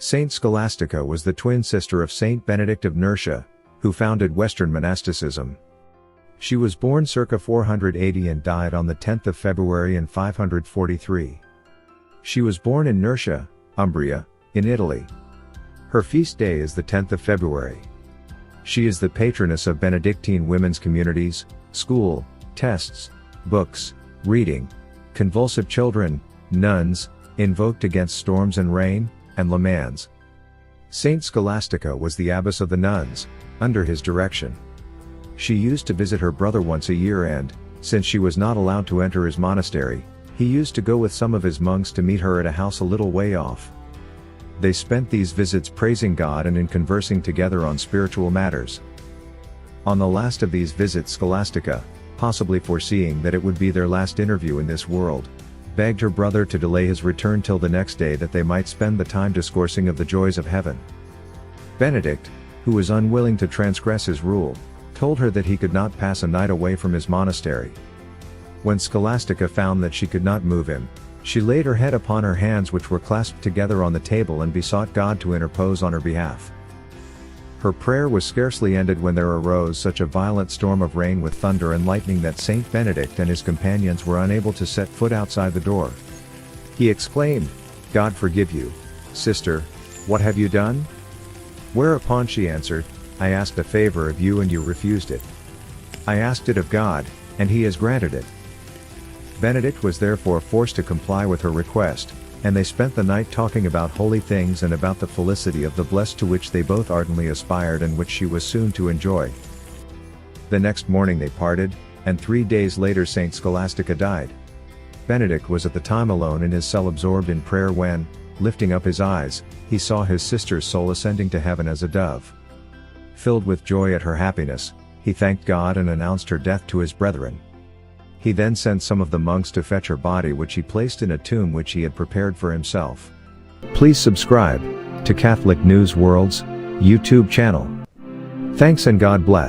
Saint Scholastica was the twin sister of Saint Benedict of Nursia, who founded Western monasticism. She was born circa 480 and died on the 10th of February in 543. She was born in Nursia, Umbria, in Italy. Her feast day is the 10th of February. She is the patroness of Benedictine women's communities, school, tests, books, reading, convulsive children, nuns, invoked against storms and rain, and lamans. Saint Scholastica was the abbess of the nuns, under his direction. She used to visit her brother once a year and, since she was not allowed to enter his monastery, he used to go with some of his monks to meet her at a house a little way off. They spent these visits praising God and in conversing together on spiritual matters. On the last of these visits, Scholastica, possibly foreseeing that it would be their last interview in this world, begged her brother to delay his return till the next day that they might spend the time discoursing of the joys of heaven. Benedict, who was unwilling to transgress his rule, told her that he could not pass a night away from his monastery. When Scholastica found that she could not move him, she laid her head upon her hands, which were clasped together on the table, and besought God to interpose on her behalf. Her prayer was scarcely ended when there arose such a violent storm of rain with thunder and lightning that Saint Benedict and his companions were unable to set foot outside the door. He exclaimed, "God forgive you, sister, what have you done?" Whereupon she answered, "I asked a favor of you and you refused it. I asked it of God, and he has granted it." Benedict was therefore forced to comply with her request, and they spent the night talking about holy things and about the felicity of the blessed to which they both ardently aspired and which she was soon to enjoy. The next morning they parted, and 3 days later Saint Scholastica died. Benedict was at the time alone in his cell, absorbed in prayer, when, lifting up his eyes, he saw his sister's soul ascending to heaven as a dove. Filled with joy at her happiness, he thanked God and announced her death to his brethren. He then sent some of the monks to fetch her body, which he placed in a tomb which he had prepared for himself. Please subscribe to Catholic News World's YouTube channel. Thanks and God bless.